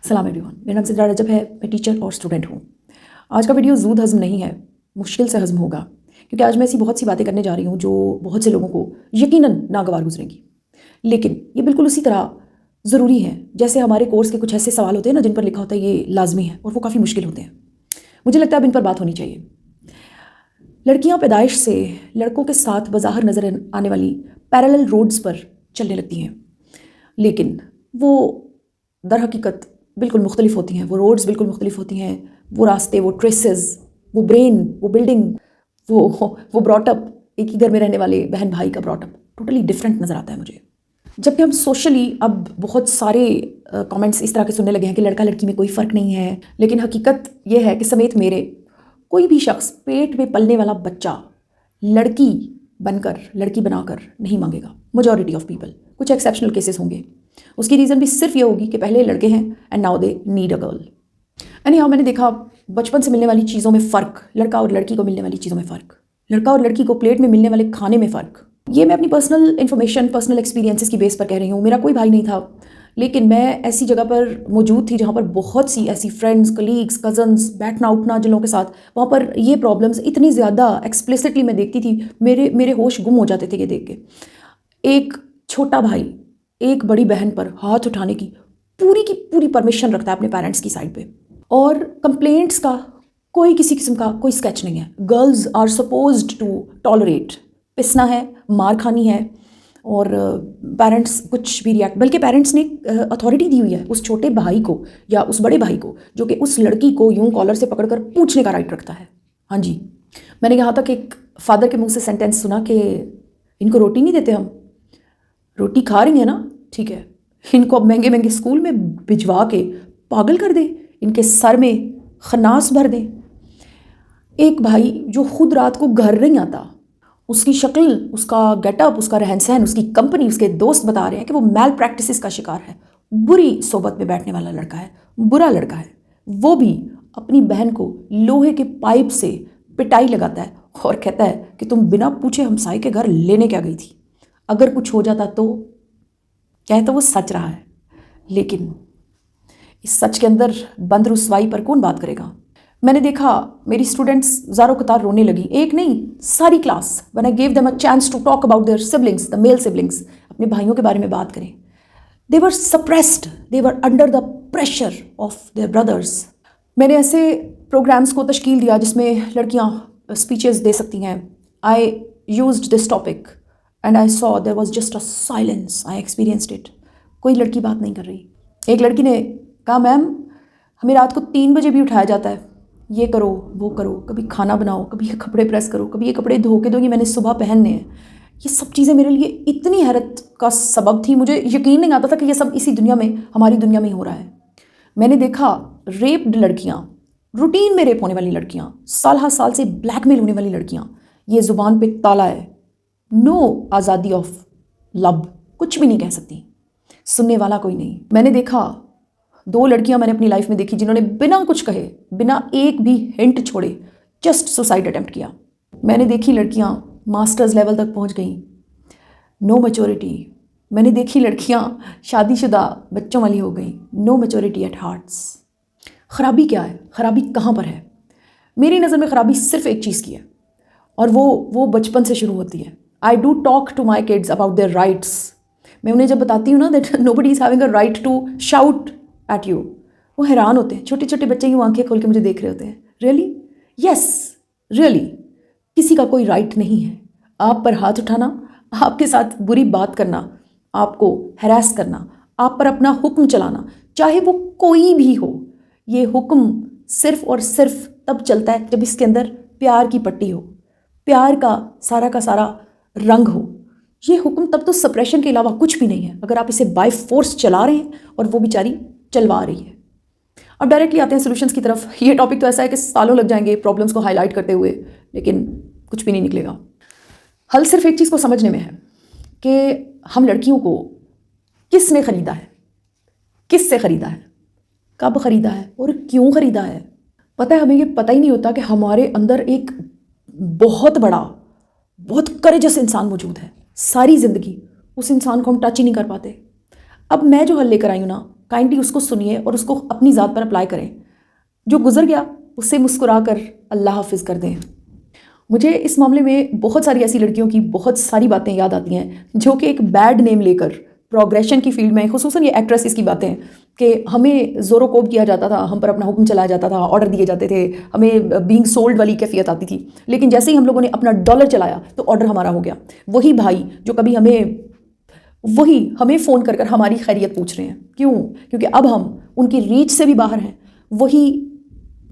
सलाम एवरीवन, मेरा नाम सिद्रा रजब है। मैं टीचर और स्टूडेंट हूँ। आज का वीडियो ज़ूद हज़म नहीं है, मुश्किल से हज़म होगा, क्योंकि आज मैं ऐसी बहुत सी बातें करने जा रही हूँ जो बहुत से लोगों को यकीनन नागवार गुजरेंगी। लेकिन ये बिल्कुल उसी तरह ज़रूरी है जैसे हमारे कोर्स के कुछ ऐसे सवाल होते हैं ना जिन पर लिखा होता है ये लाजमी है, और वो काफ़ी मुश्किल होते हैं। मुझे लगता है अब इन पर बात होनी चाहिए। लड़कियाँ पैदाइश से लड़कों के साथ बज़ाहिर नज़र आने वाली पैरेलल रोड्स पर चलने लगती हैं, लेकिन वो दर हकीकत बिल्कुल मुख्तलिफ होती हैं। वो रोड्स बिल्कुल मुख्तलिफ होती हैं, वो रास्ते, वो ट्रेसेस, वो ब्रेन, वो बिल्डिंग, वो ब्रॉटअप, एक ही घर में रहने वाले बहन भाई का ब्रॉटअप टोटली डिफरेंट नज़र आता है मुझे। जबकि हम सोशली अब बहुत सारे कमेंट्स इस तरह के सुनने लगे हैं कि लड़का लड़की में कोई फ़र्क नहीं है, लेकिन हकीकत ये है कि समेत मेरे कोई भी शख्स पेट में पलने वाला बच्चा लड़की बनकर, लड़की बनाकर नहीं मांगेगा। मेजॉरिटी ऑफ पीपल, कुछ एक्सेप्शनल केसेस होंगे। उसकी रीज़न भी सिर्फ ये होगी कि पहले लड़के हैं and now they need a girl. यानी हाँ, मैंने देखा बचपन से मिलने वाली चीज़ों में फ़र्क, लड़का और लड़की को मिलने वाली चीज़ों में फ़र्क, लड़का और लड़की को प्लेट में मिलने वाले खाने में फ़र्क। ये मैं अपनी पर्सनल इन्फॉर्मेशन, पर्सनल एक्सपीरियंसेस की बेस पर कह रही हूँ। मेरा कोई भाई नहीं था, लेकिन मैं ऐसी जगह पर मौजूद थी जहाँ पर बहुत सी ऐसी फ्रेंड्स, कलीग्स, कज़न्स, बैठना उठना जिन लोगों के साथ, वहाँ पर ये प्रॉब्लम्स इतनी ज़्यादा एक्सप्लिसिटली मैं देखती थी, मेरे होश गुम हो जाते थे ये देख के। एक छोटा भाई एक बड़ी बहन पर हाथ उठाने की पूरी परमिशन रखता है अपने पेरेंट्स की साइड पे, और कंप्लेंट्स का कोई किसी किस्म का कोई स्केच नहीं है। Girls are supposed to tolerate, पिसना है, मार खानी है, और पेरेंट्स कुछ भी रिएक्ट, बल्कि पेरेंट्स ने अथॉरिटी दी हुई है उस छोटे भाई को या उस बड़े भाई को जो कि उस लड़की को यूं कॉलर से पकड़कर पूछने का राइट रखता है। हाँ जी, मैंने यहाँ तक एक फादर के मुंह से सेंटेंस सुना कि इनको रोटी नहीं देते हम, रोटी खा रही है ना, ठीक है, इनको अब महंगे महंगे स्कूल में भिजवा के पागल कर दे, इनके सर में खन्नास भर दे। एक भाई जो खुद रात को घर नहीं आता, उसकी शक्ल, उसका गेटअप, उसका रहन सहन, उसकी कंपनी, उसके दोस्त बता रहे हैं कि वो मैल प्रैक्टिसेस का शिकार है, बुरी सोबत में बैठने वाला लड़का है, बुरा लड़का है। वो भी अपनी बहन को लोहे के पाइप से पिटाई लगाता है और कहता है कि तुम बिना पूछे हमसाई के घर लेने क्या गई थी, अगर कुछ हो जाता तो। क्या है तो वो सच रहा है, लेकिन इस सच के अंदर बंद रुसवाई पर कौन बात करेगा। मैंने देखा मेरी स्टूडेंट्स ज़ारों कतार रोने लगी, एक नहीं सारी class, when I gave them a chance to talk about their siblings, the male siblings, अपने भाइयों के बारे में बात करें। They were suppressed, they were under the pressure of their brothers. मैंने ऐसे प्रोग्राम्स को तश्कील दिया जिसमें लड़कियाँ स्पीचेस दे सकती हैं। I used this topic and I saw there was just a silence, I experienced it. कोई लड़की बात नहीं कर रही। एक लड़की ने कहा, मैम हमें रात को 3 बजे भी उठाया जाता है, ये करो वो करो, कभी खाना बनाओ, कभी ये कपड़े प्रेस करो, कभी ये कपड़े धो के दो, ये मैंने सुबह पहनने हैं। ये सब चीज़ें मेरे लिए इतनी हैरत का सबब थी, मुझे यकीन नहीं आता था कि ये सब इसी दुनिया में, हमारी दुनिया में ही हो रहा है। मैंने देखा रेप्ड लड़कियाँ, रूटीन में रेप होने वाली लड़कियाँ, साल हर साल से ब्लैकमेल होने वाली लड़कियाँ। ये ज़ुबान पे ताला है, नो आज़ादी ऑफ लब, कुछ भी नहीं कह सकती, सुनने वाला कोई नहीं। मैंने देखा 2 लड़कियां मैंने अपनी लाइफ में देखी जिन्होंने बिना कुछ कहे, बिना एक भी हिंट छोड़े जस्ट सुसाइड अटेम्प्ट किया। मैंने देखी लड़कियां मास्टर्स लेवल तक पहुंच गई, नो मैच्योरिटी। मैंने देखी लड़कियां शादीशुदा बच्चों वाली हो गई, नो मैच्योरिटी एट हार्ट्स। ख़राबी क्या है, ख़राबी कहाँ पर है? मेरी नज़र में ख़राबी सिर्फ एक चीज़ की है, और वो बचपन से शुरू होती है। I do talk to my kids about their rights. मैं उन्हें जब बताती हूँ ना that nobody is having a right to shout at you, वो हैरान होते हैं। छोटे छोटे बच्चे यूँ आंखें खोल के मुझे देख रहे होते हैं। रियली? Yes, really. किसी का कोई राइट नहीं है आप पर हाथ उठाना, आपके साथ बुरी बात करना, आपको हैरास करना, आप पर अपना हुक्म चलाना, चाहे वो कोई भी हो। ये हुक्म सिर्फ और सिर्फ तब चलता है जब इसके अंदर प्यार की पट्टी हो, प्यार का सारा रंग हो। ये हुक्म तब तो सप्रेशन के अलावा कुछ भी नहीं है, अगर आप इसे बाय फोर्स चला रहे हैं और वो बेचारी चलवा रही है। अब डायरेक्टली आते हैं सोल्यूशंस की तरफ। ये टॉपिक तो ऐसा है कि सालों लग जाएंगे प्रॉब्लम्स को हाईलाइट करते हुए, लेकिन कुछ भी नहीं निकलेगा। हल सिर्फ एक चीज़ को समझने में है कि हम लड़कियों को किसने ख़रीदा है, किससे ख़रीदा है, कब ख़रीदा है और क्यों ख़रीदा है। पता है, हमें ये पता ही नहीं होता कि हमारे अंदर एक बहुत बड़ा, बहुत करेजस इंसान मौजूद है। सारी ज़िंदगी उस इंसान को हम टच ही नहीं कर पाते। अब मैं जो हल लेकर आई हूँ ना, काइंडली उसको सुनिए और उसको अपनी ज़ात पर अप्लाई करें। जो गुजर गया उससे मुस्कुरा कर अल्लाह हाफिज़ कर दें। मुझे इस मामले में बहुत सारी ऐसी लड़कियों की बहुत सारी बातें याद आती हैं जो कि एक बैड नेम लेकर प्रोग्रेशन की फील्ड में, खुसूसन ये एक्ट्रेसेस की बातें कि हमें ज़ोरो कोब किया जाता था, हम पर अपना हुक्म चलाया जाता था, ऑर्डर दिए जाते थे, हमें बीइंग सोल्ड वाली कैफियत आती थी। लेकिन जैसे ही हम लोगों ने अपना डॉलर चलाया तो ऑर्डर हमारा हो गया। वही भाई जो कभी हमें फ़ोन कर हमारी खैरियत पूछ रहे हैं, क्यों? क्योंकि अब हम उनकी रीच से भी बाहर हैं। वही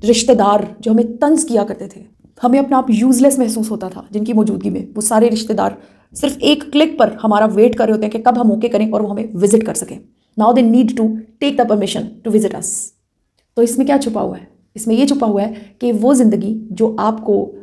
रिश्तेदार जो हमें तंज किया करते थे, हमें अपना आप यूज़लेस महसूस होता था, जिनकी मौजूदगी में वो सारे रिश्तेदार सिर्फ एक क्लिक पर हमारा वेट कर रहे होते हैं कि कब हम ओके करें और वो हमें विजिट कर सकें। Now they need to take the permission to visit us. तो इसमें क्या छुपा हुआ है? इसमें ये छुपा हुआ है कि वो ज़िंदगी जो आपको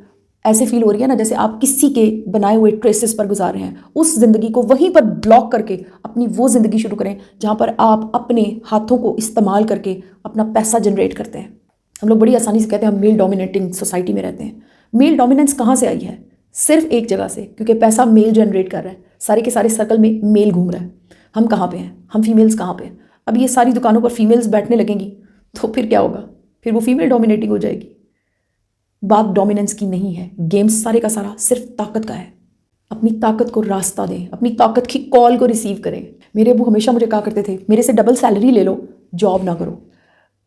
ऐसे फील हो रही है ना जैसे आप किसी के बनाए हुए ट्रेसेस पर गुजार रहे हैं, उस ज़िंदगी को वहीं पर ब्लॉक करके अपनी वो ज़िंदगी शुरू करें जहाँ पर आप अपने हाथों को इस्तेमाल करके अपना पैसा जनरेट करते हैं। हम लोग बड़ी आसानी से कहते हैं हम मेल डोमिनेटिंग सोसाइटी में रहते हैं। मेल डोमिनेंस कहाँ से आई है? सिर्फ एक जगह से, क्योंकि पैसा मेल जनरेट कर रहा है। सारे के सारे सर्कल में मेल घूम रहा है। हम कहाँ पे हैं? हम फीमेल्स कहाँ पे हैं? अब ये सारी दुकानों पर फीमेल्स बैठने लगेंगी तो फिर क्या होगा? फिर वो फीमेल डोमिनेटिंग हो जाएगी। बात डोमिनेंस की नहीं है। गेम सारे का सारा सिर्फ ताकत का है। अपनी ताकत को रास्ता दें, अपनी ताकत की कॉल को रिसीव करें। मेरे अबू हमेशा मुझे कहा करते थे, मेरे से डबल सैलरी ले लो, जॉब ना करो।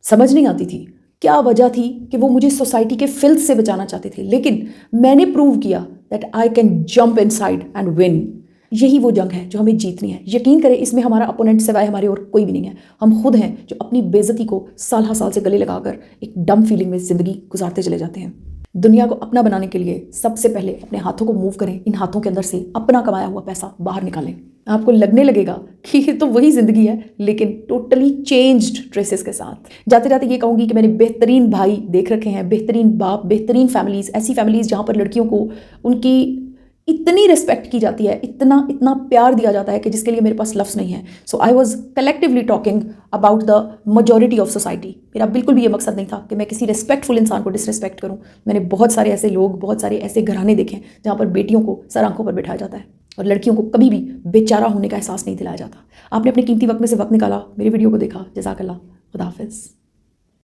समझ नहीं आती थी क्या वजह थी कि वो मुझे सोसाइटी के फिल्थ से बचाना चाहते थे, लेकिन मैंने प्रूव किया that I can jump inside and win. यही वो जंग है जो हमें जीतनी है। यकीन करें, इसमें हमारा अपोनेंट सिवाय हमारे और कोई भी नहीं है। हम खुद हैं जो अपनी बेइज्जती को साल हर साल से गले लगाकर एक डम फीलिंग में ज़िंदगी गुजारते चले जाते हैं। दुनिया को अपना बनाने के लिए सबसे पहले अपने हाथों को मूव करें। इन हाथों के अंदर से अपना कमाया हुआ पैसा बाहर निकालें। आपको लगने लगेगा कि ये तो वही ज़िंदगी है, लेकिन टोटली चेंज्ड ट्रेसेस के साथ। जाते जाते ये कहूँगी कि मैंने बेहतरीन भाई देख रखे हैं, बेहतरीन बाप, बेहतरीन फैमिलीज़, ऐसी फैमिलीज़ जहाँ पर लड़कियों को उनकी इतनी रिस्पेक्ट की जाती है, इतना इतना प्यार दिया जाता है कि जिसके लिए मेरे पास लफ्ज़ नहीं है। So I was collectively talking about the majority of society. मेरा बिल्कुल भी ये मकसद नहीं था कि मैं किसी रिस्पेक्टफुल इंसान को डिसरिस्पेक्ट करूँ। मैंने बहुत सारे ऐसे लोग, बहुत सारे ऐसे घराने देखे जहाँ पर बेटियों को सर आंखों पर बिठाया जाता है और लड़कियों को कभी भी बेचारा होने का एहसास नहीं दिलाया जाता। आपने अपने कीमती वक्त में से वक्त निकाला, मेरी वीडियो को देखा, जज़ाकल्लाह, खुदा हाफिज़।